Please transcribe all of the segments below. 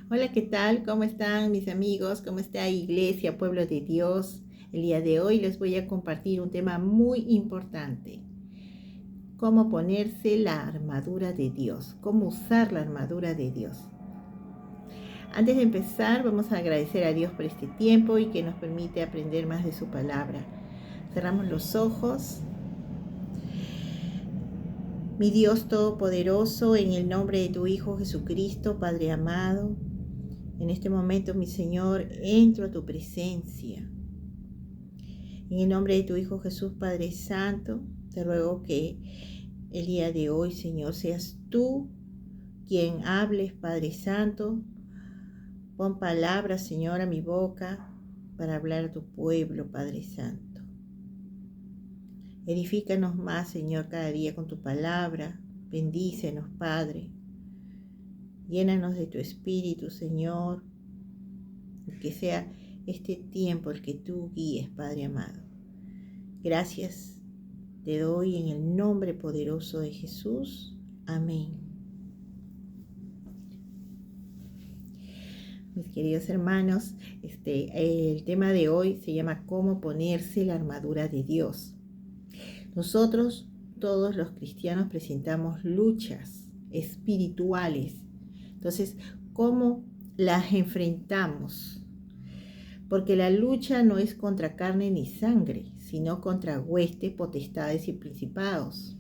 Hola, ¿qué tal? ¿Cómo están mis amigos? ¿Cómo está Iglesia, pueblo de Dios? El día de hoy les voy a compartir un tema muy importante. Cómo ponerse la armadura de Dios, cómo usar la armadura de Dios. Antes de empezar, vamos a agradecer a Dios por este tiempo y que nos permite aprender más de su palabra. Cerramos los ojos. Mi Dios Todopoderoso, en el nombre de tu Hijo Jesucristo, Padre amado, en este momento, mi Señor, entro a tu presencia. En el nombre de tu Hijo Jesús, Padre Santo, te ruego que el día de hoy, Señor, seas tú quien hables, Padre Santo. Pon palabras, Señor, a mi boca para hablar a tu pueblo, Padre Santo. Edifícanos más, Señor, cada día con tu palabra. Bendícenos, Padre. Llénanos de tu Espíritu, Señor. Que sea este tiempo el que tú guíes, Padre amado. Gracias te doy en el nombre poderoso de Jesús. Amén. Mis queridos hermanos, el tema de hoy se llama ¿Cómo ponerse la armadura de Dios? Nosotros, todos los cristianos, presentamos luchas espirituales. Entonces, ¿cómo las enfrentamos? Porque la lucha no es contra carne ni sangre, sino contra huestes, potestades y principados.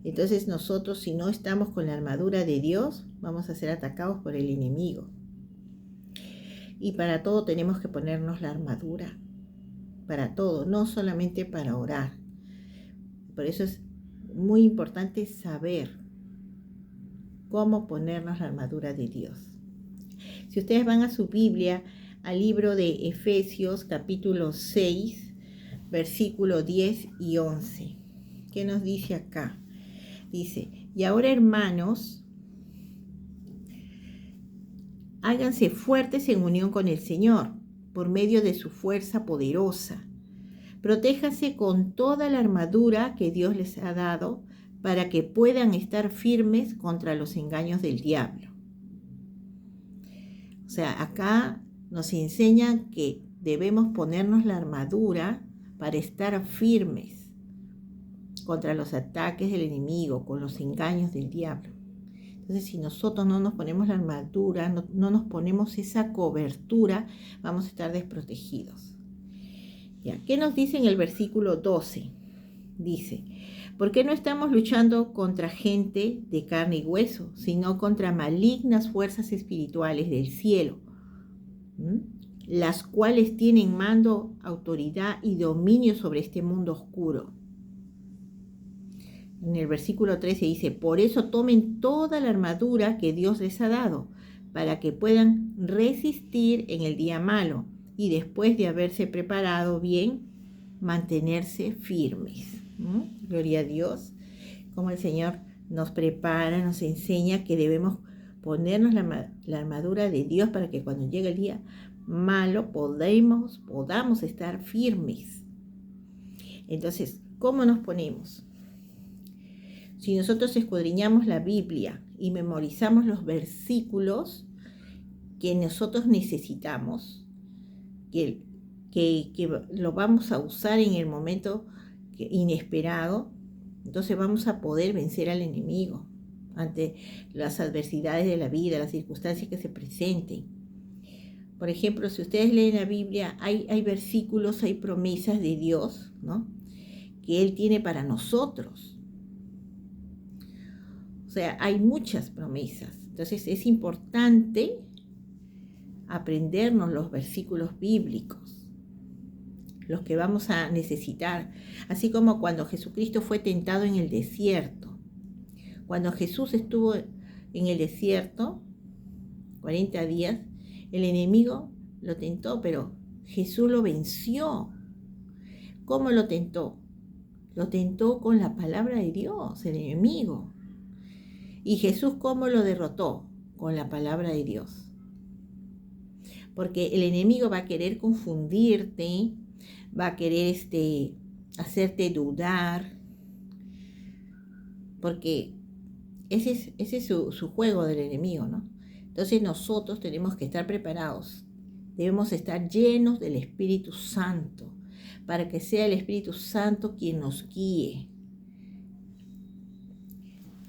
Entonces nosotros, si no estamos con la armadura de Dios, vamos a ser atacados por el enemigo. Y para todo tenemos que ponernos la armadura. Para todo, no solamente para orar. Por eso es muy importante saber cómo ponernos la armadura de Dios. Si ustedes van a su Biblia, al libro de Efesios capítulo 6, versículo 10 y 11. ¿Qué nos dice acá? Dice, y ahora hermanos, háganse fuertes en unión con el Señor, por medio de su fuerza poderosa. Protéjase con toda la armadura que Dios les ha dado para que puedan estar firmes contra los engaños del diablo. O sea, acá nos enseñan que debemos ponernos la armadura para estar firmes contra los ataques del enemigo, con los engaños del diablo. Entonces, si nosotros no nos ponemos la armadura, no nos ponemos esa cobertura, vamos a estar desprotegidos. ¿Ya? ¿Qué nos dice en el versículo 12? Dice, ¿por qué no estamos luchando contra gente de carne y hueso, sino contra malignas fuerzas espirituales del cielo? Las cuales tienen mando, autoridad y dominio sobre este mundo oscuro. En el versículo 13 dice, por eso tomen toda la armadura que Dios les ha dado, para que puedan resistir en el día malo y después de haberse preparado bien, mantenerse firmes. Gloria a Dios, como el Señor nos prepara, nos enseña que debemos ponernos la armadura de Dios para que cuando llegue el día malo podamos estar firmes. Entonces, ¿cómo nos ponemos? Si nosotros escudriñamos la Biblia y memorizamos los versículos que nosotros necesitamos, que lo vamos a usar en el momento inesperado, entonces vamos a poder vencer al enemigo ante las adversidades de la vida, las circunstancias que se presenten. Por ejemplo, si ustedes leen la Biblia, hay versículos, hay promesas de Dios, ¿no?, que Él tiene para nosotros. O sea, hay muchas promesas. Entonces es importante aprendernos los versículos bíblicos, los que vamos a necesitar. Así como cuando Jesucristo fue tentado en el desierto. Cuando Jesús estuvo en el desierto, 40 días, el enemigo lo tentó, pero Jesús lo venció. ¿Cómo lo tentó? Lo tentó con la palabra de Dios, el enemigo. ¿Y Jesús cómo lo derrotó? Con la palabra de Dios. Porque el enemigo va a querer confundirte, va a querer hacerte dudar, porque ese es su juego del enemigo, ¿no? Entonces nosotros tenemos que estar preparados. Debemos estar llenos del Espíritu Santo, para que sea el Espíritu Santo quien nos guíe.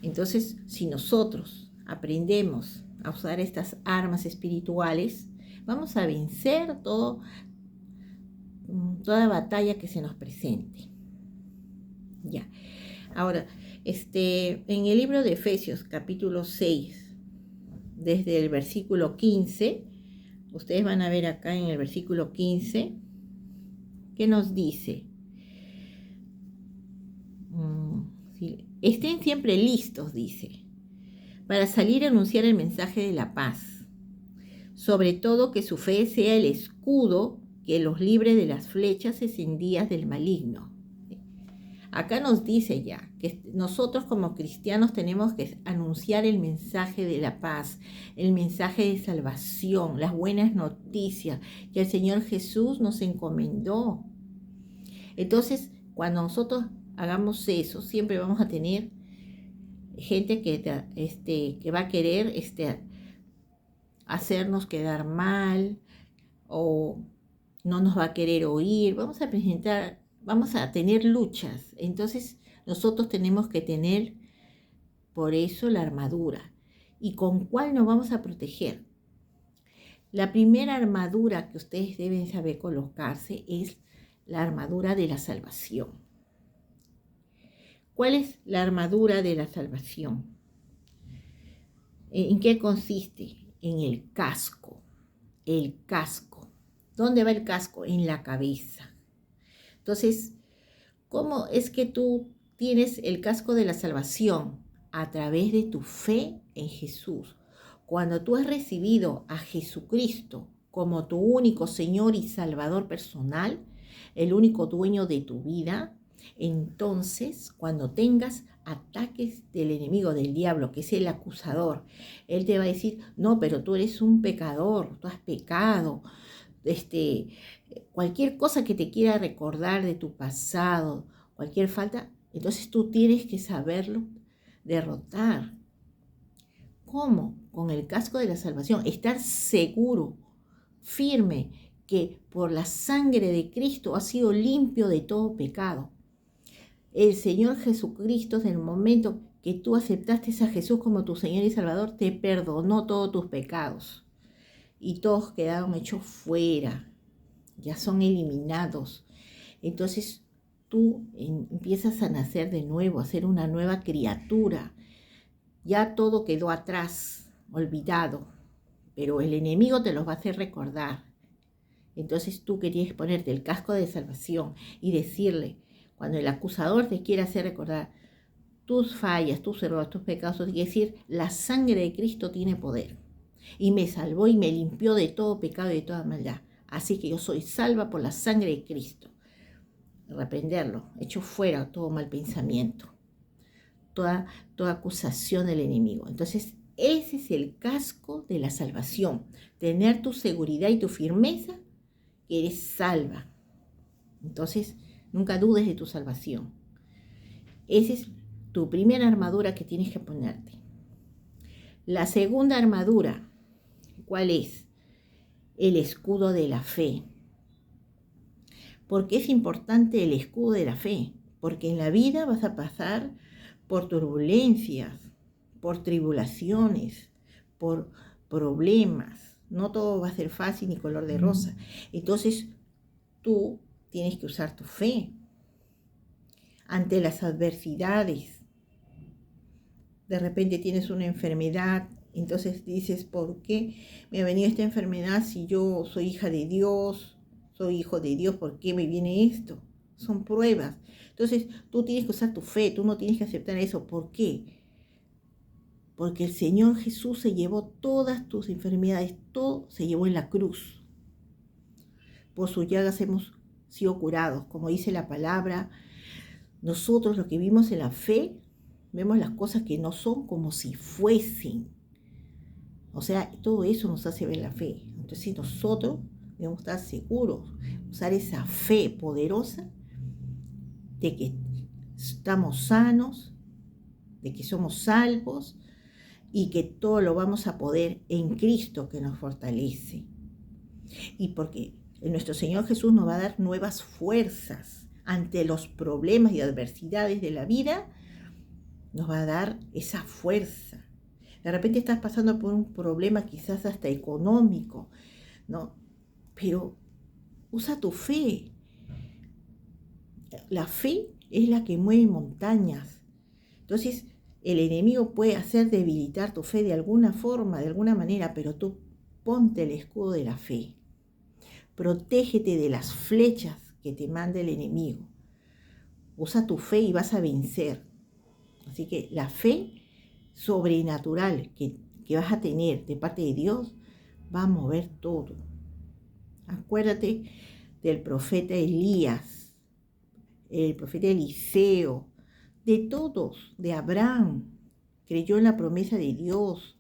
Entonces, si nosotros aprendemos a usar estas armas espirituales, vamos a vencer toda batalla que se nos presente. Ya. Ahora, en el libro de Efesios, capítulo 6, desde el versículo 15, ustedes van a ver acá en el versículo 15, ¿qué nos dice? Estén siempre listos, dice, para salir a anunciar el mensaje de la paz. Sobre todo que su fe sea el escudo que los libre de las flechas encendidas del maligno. Acá nos dice ya que nosotros como cristianos tenemos que anunciar el mensaje de la paz, el mensaje de salvación, las buenas noticias que el Señor Jesús nos encomendó. Entonces, cuando nosotros hagamos eso, siempre vamos a tener gente que va a querer hacernos quedar mal o no nos va a querer oír. Vamos a tener luchas. Entonces nosotros tenemos que tener por eso la armadura. ¿Y con cuál nos vamos a proteger? La primera armadura que ustedes deben saber colocarse es la armadura de la salvación. ¿Cuál es la armadura de la salvación? ¿En qué consiste? En el casco. El casco. ¿Dónde va el casco? En la cabeza. Entonces, ¿cómo es que tú tienes el casco de la salvación? A través de tu fe en Jesús. Cuando tú has recibido a Jesucristo como tu único Señor y Salvador personal, el único dueño de tu vida, entonces cuando tengas ataques del enemigo, del diablo, que es el acusador, él te va a decir, no, pero tú eres un pecador, tú has pecado, cualquier cosa que te quiera recordar de tu pasado, cualquier falta, entonces tú tienes que saberlo derrotar. ¿Cómo? Con el casco de la salvación, estar seguro, firme, que por la sangre de Cristo has sido limpio de todo pecado. El Señor Jesucristo, desde el momento que tú aceptaste a Jesús como tu Señor y Salvador, te perdonó todos tus pecados. Y todos quedaron hechos fuera, ya son eliminados. Entonces tú empiezas a nacer de nuevo, a ser una nueva criatura. Ya todo quedó atrás, olvidado, pero el enemigo te los va a hacer recordar. Entonces tú querías ponerte el casco de salvación y decirle, cuando el acusador te quiera hacer recordar tus fallas, tus errores, tus pecados, tienes que decir, la sangre de Cristo tiene poder. Y me salvó y me limpió de todo pecado y de toda maldad. Así que yo soy salva por la sangre de Cristo. Reprenderlo, hecho fuera todo mal pensamiento, toda acusación del enemigo. Entonces, ese es el casco de la salvación. Tener tu seguridad y tu firmeza que eres salva. Entonces, nunca dudes de tu salvación. Esa es tu primera armadura que tienes que ponerte. La segunda armadura, ¿cuál es? El escudo de la fe. ¿Por qué es importante el escudo de la fe? Porque en la vida vas a pasar por turbulencias, por tribulaciones, por problemas. No todo va a ser fácil ni color de rosa. Entonces, tú tienes que usar tu fe ante las adversidades. De repente tienes una enfermedad, entonces dices, ¿por qué me ha venido esta enfermedad si yo soy hija de Dios, soy hijo de Dios? ¿Por qué me viene esto? Son pruebas. Entonces tú tienes que usar tu fe, tú no tienes que aceptar eso. ¿Por qué? Porque el Señor Jesús se llevó todas tus enfermedades, todo se llevó en la cruz. Por sus llagas hemos sido curados, como dice la palabra. Nosotros los que vivimos en la fe, vemos las cosas que no son como si fuesen. O sea, todo eso nos hace ver la fe. Entonces nosotros debemos estar seguros, usar esa fe poderosa de que estamos sanos, de que somos salvos y que todo lo vamos a poder en Cristo que nos fortalece. Y porque nuestro Señor Jesús nos va a dar nuevas fuerzas ante los problemas y adversidades de la vida, nos va a dar esa fuerza. De repente estás pasando por un problema quizás hasta económico, ¿no? Pero usa tu fe. La fe es la que mueve montañas. Entonces, el enemigo puede hacer debilitar tu fe de alguna forma, de alguna manera, pero tú ponte el escudo de la fe. Protégete de las flechas que te manda el enemigo. Usa tu fe y vas a vencer. Así que la fe sobrenatural que vas a tener de parte de Dios va a mover todo. Acuérdate del profeta Elías, el profeta Eliseo, de todos, de Abraham, creyó en la promesa de Dios,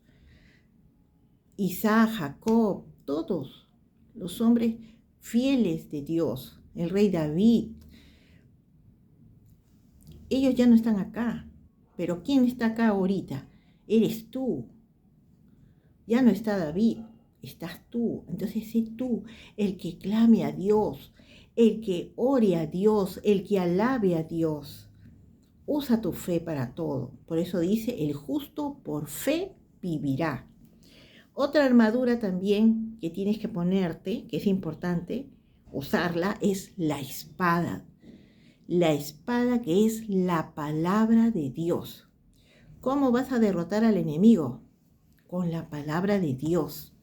Isaac, Jacob, todos los hombres fieles de Dios, el rey David. Ellos ya no están acá, pero ¿quién está acá ahorita? Eres tú. Ya no está David, estás tú. Entonces sé tú el que clame a Dios, el que ore a Dios, el que alabe a Dios. Usa tu fe para todo. Por eso dice, el justo por fe vivirá. Otra armadura también que tienes que ponerte, que es importante usarla, es la espada. La espada que es la palabra de Dios. ¿Cómo vas a derrotar al enemigo? Con la palabra de Dios.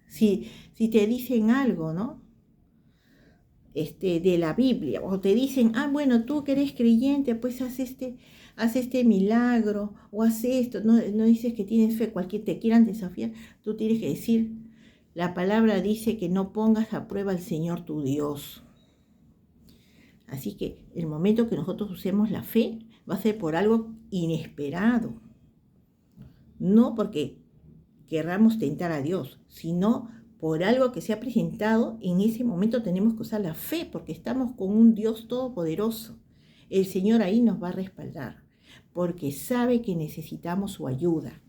Si te dicen algo, ¿no? De la Biblia, o te dicen, bueno, tú que eres creyente, pues haz este milagro, o haz esto, no dices que tienes fe, cualquier te quieran desafiar, tú tienes que decir, la palabra dice que no pongas a prueba al Señor tu Dios. Así que el momento que nosotros usemos la fe, va a ser por algo inesperado, no porque querramos tentar a Dios, sino por algo que se ha presentado. En ese momento tenemos que usar la fe, porque estamos con un Dios todopoderoso. El Señor ahí nos va a respaldar, porque sabe que necesitamos su ayuda.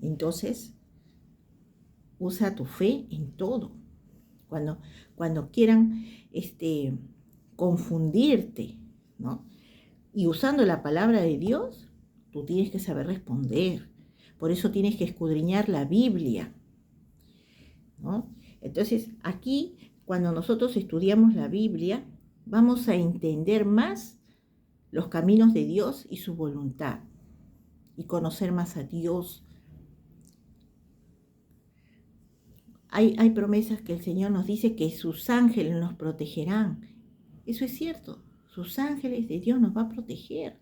Entonces, usa tu fe en todo. Cuando quieran confundirte, ¿no? Y usando la palabra de Dios, tú tienes que saber responder. Por eso tienes que escudriñar la Biblia, ¿no? Entonces, aquí, cuando nosotros estudiamos la Biblia, vamos a entender más los caminos de Dios y su voluntad, y conocer más a Dios. Hay promesas que el Señor nos dice que sus ángeles nos protegerán. Eso es cierto, sus ángeles de Dios nos va a proteger.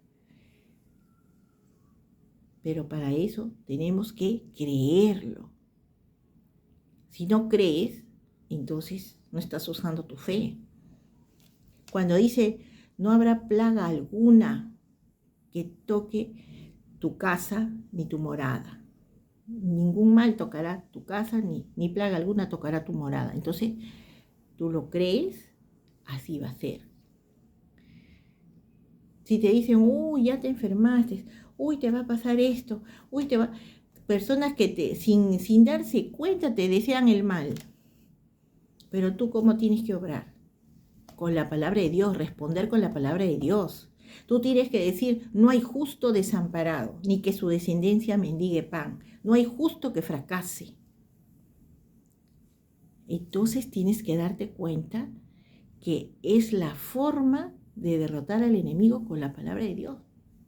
Pero para eso tenemos que creerlo. Si no crees, entonces no estás usando tu fe. Cuando dice, no habrá plaga alguna que toque tu casa ni tu morada. Ningún mal tocará tu casa, ni plaga alguna tocará tu morada. Entonces, tú lo crees, así va a ser. Si te dicen, ya te enfermaste, te va a pasar esto, personas que sin darse cuenta te desean el mal. Pero tú, ¿cómo tienes que obrar? Con la palabra de Dios, responder con la palabra de Dios. Tú tienes que decir, no hay justo desamparado, ni que su descendencia mendigue pan. No hay justo que fracase. Entonces tienes que darte cuenta que es la forma de derrotar al enemigo con la palabra de Dios.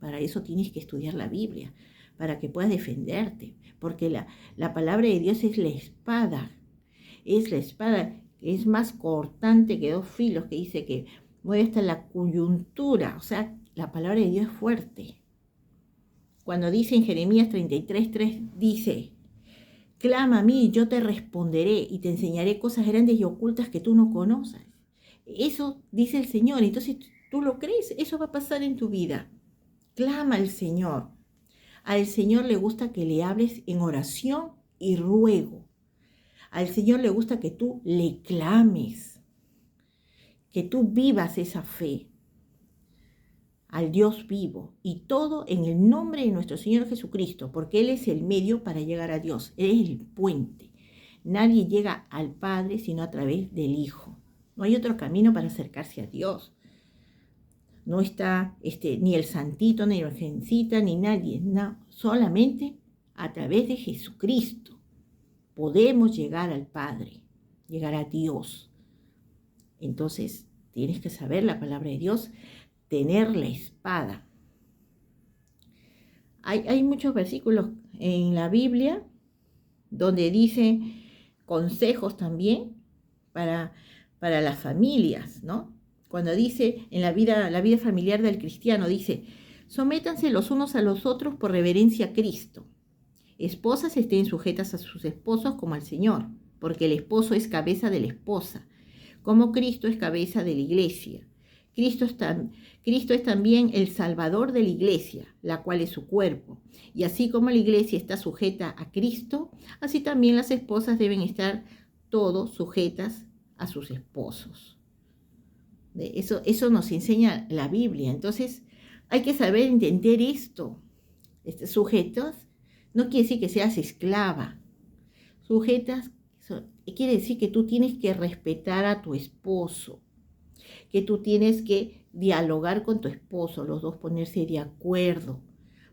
Para eso tienes que estudiar la Biblia, para que puedas defenderte. Porque la palabra de Dios es la espada. Es la espada que es más cortante que 2 filos, que dice que mueve hasta la coyuntura. O sea, la palabra de Dios es fuerte. Cuando dice en Jeremías 33:3, dice, clama a mí y yo te responderé y te enseñaré cosas grandes y ocultas que tú no conoces. Eso dice el Señor. Entonces, ¿tú lo crees? Eso va a pasar en tu vida. Clama al Señor. Al Señor le gusta que le hables en oración y ruego. Al Señor le gusta que tú le clames, que tú vivas esa fe. al Dios vivo, y todo en el nombre de nuestro Señor Jesucristo, porque Él es el medio para llegar a Dios, Él es el puente. Nadie llega al Padre sino a través del Hijo. No hay otro camino para acercarse a Dios. No está ni el santito, ni la virgencita, ni nadie, no, solamente a través de Jesucristo podemos llegar al Padre, llegar a Dios. Entonces, tienes que saber la palabra de Dios, tener la espada. Hay muchos versículos en la Biblia donde dice consejos también para las familias, ¿no? Cuando dice en la vida familiar del cristiano, dice, sométanse los unos a los otros por reverencia a Cristo. Esposas estén sujetas a sus esposos como al Señor, porque el esposo es cabeza de la esposa, como Cristo es cabeza de la iglesia. Cristo es también el Salvador de la iglesia, la cual es su cuerpo. Y así como la iglesia está sujeta a Cristo, así también las esposas deben estar todos sujetas a sus esposos. Eso nos enseña la Biblia. Entonces, hay que saber entender esto. Sujetos no quiere decir que seas esclava. Sujetas quiere decir que tú tienes que respetar a tu esposo, que tú tienes que dialogar con tu esposo, los dos ponerse de acuerdo,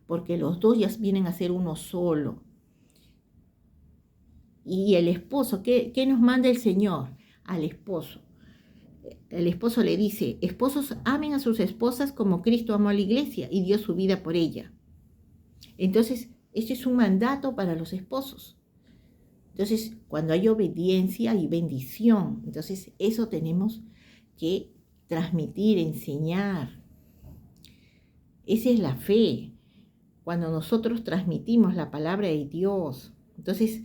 porque los dos ya vienen a ser uno solo. Y el esposo, ¿qué nos manda el Señor al esposo? El esposo le dice, esposos amen a sus esposas como Cristo amó a la iglesia y dio su vida por ella. Entonces, este es un mandato para los esposos. Entonces, cuando hay obediencia y bendición, entonces eso tenemos que transmitir, enseñar. Esa es la fe. Cuando nosotros transmitimos la palabra de Dios, entonces,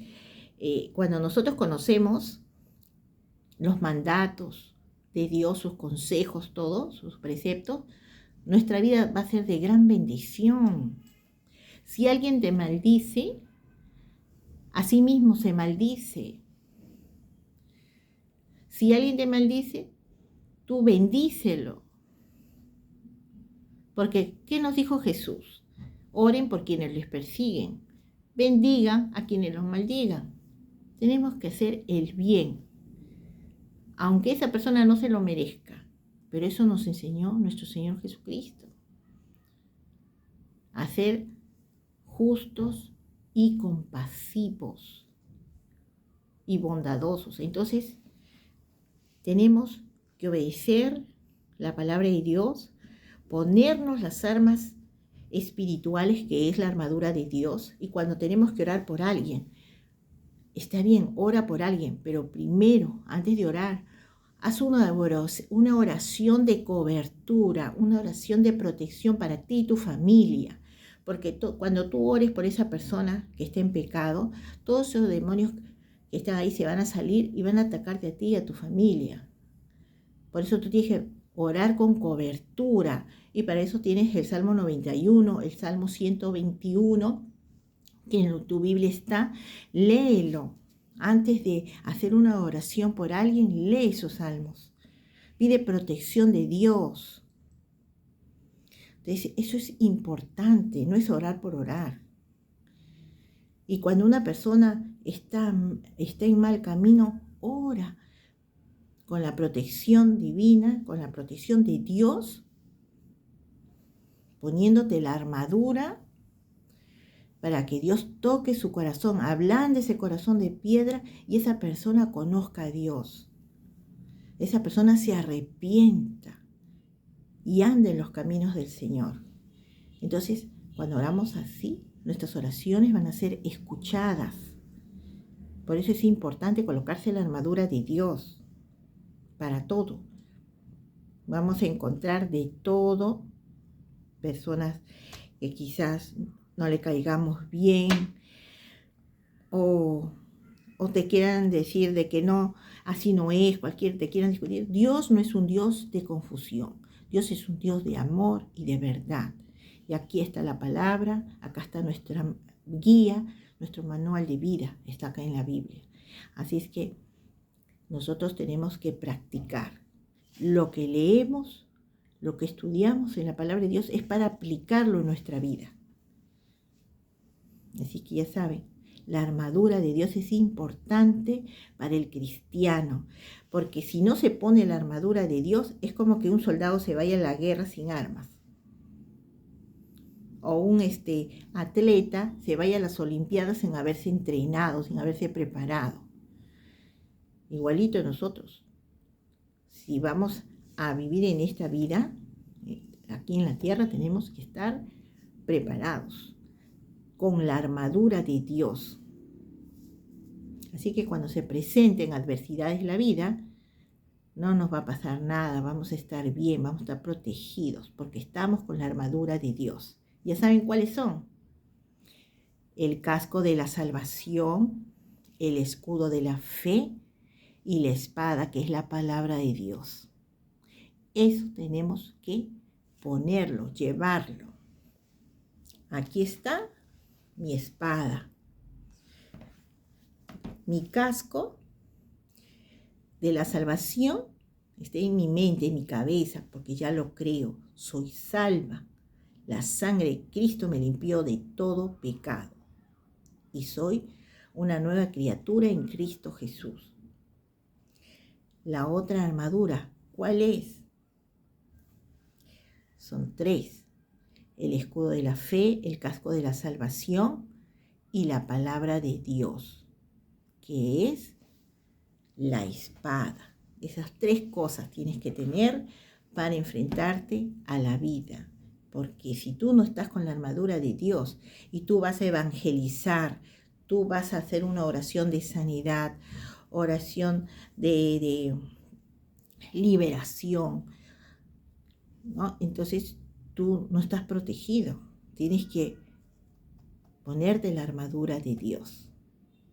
cuando nosotros conocemos los mandatos de Dios, sus consejos, todos sus preceptos, nuestra vida va a ser de gran bendición. Si alguien te maldice, a sí mismo se maldice. Si alguien te maldice, tú bendícelo. Porque, ¿qué nos dijo Jesús? Oren por quienes les persiguen. Bendigan a quienes los maldigan. Tenemos que hacer el bien, aunque esa persona no se lo merezca. Pero eso nos enseñó nuestro Señor Jesucristo. A ser justos y compasivos y bondadosos. Entonces, tenemos que obedecer la palabra de Dios, ponernos las armas espirituales que es la armadura de Dios, y cuando tenemos que orar por alguien, está bien, ora por alguien, pero primero, antes de orar, haz una oración de cobertura, una oración de protección para ti y tu familia, porque cuando tú ores por esa persona que está en pecado, todos esos demonios que están ahí se van a salir y van a atacarte a ti y a tu familia. Por eso tú tienes que orar con cobertura, y para eso tienes el Salmo 91, el Salmo 121, que en tu Biblia está. Léelo. Antes de hacer una oración por alguien, lee esos salmos. Pide protección de Dios. Entonces, eso es importante, no es orar por orar. Y cuando una persona está en mal camino, ora con la protección divina, con la protección de Dios, poniéndote la armadura para que Dios toque su corazón, ablande ese corazón de piedra y esa persona conozca a Dios. Esa persona se arrepienta y ande en los caminos del Señor. Entonces, cuando oramos así, nuestras oraciones van a ser escuchadas. Por eso es importante colocarse la armadura de Dios para todo. Vamos a encontrar de todo, personas que quizás no le caigamos bien, o te quieran decir de que no, así no es, te quieran discutir. Dios no es un Dios de confusión. Dios es un Dios de amor y de verdad. Y aquí está la palabra, acá está nuestra guía, nuestro manual de vida, está acá en la Biblia. Así es que nosotros tenemos que practicar lo que leemos, lo que estudiamos en la palabra de Dios es para aplicarlo en nuestra vida. Así que ya saben, la armadura de Dios es importante para el cristiano, porque si no se pone la armadura de Dios, es como que un soldado se vaya a la guerra sin armas. O un atleta se vaya a las Olimpiadas sin haberse entrenado, sin haberse preparado. Igualito nosotros. Si vamos a vivir en esta vida, aquí en la tierra, tenemos que estar preparados con la armadura de Dios. Así que cuando se presenten adversidades en la vida, no nos va a pasar nada, vamos a estar bien, vamos a estar protegidos, porque estamos con la armadura de Dios. ¿Ya saben cuáles son? El casco de la salvación, el escudo de la fe y la espada, que es la palabra de Dios. Eso tenemos que ponerlo, llevarlo. Aquí está mi espada, mi casco de la salvación está en mi mente, en mi cabeza, porque ya lo creo, soy salva. La sangre de Cristo me limpió de todo pecado y soy una nueva criatura en Cristo Jesús. La otra armadura, ¿cuál es? Son 3. El escudo de la fe, el casco de la salvación y la palabra de Dios, que es la espada. Esas 3 cosas tienes que tener para enfrentarte a la vida. Porque si tú no estás con la armadura de Dios y tú vas a evangelizar, tú vas a hacer una oración de sanidad, oración de liberación, ¿no? Entonces tú no estás protegido. Tienes que ponerte la armadura de Dios.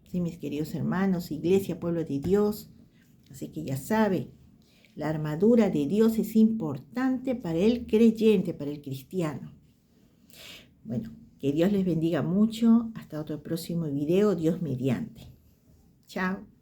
Sí, mis queridos hermanos, iglesia, pueblo de Dios. Así que ya sabe, la armadura de Dios es importante para el creyente, para el cristiano. Bueno, que Dios les bendiga mucho. Hasta otro próximo video, Dios mediante. Chao.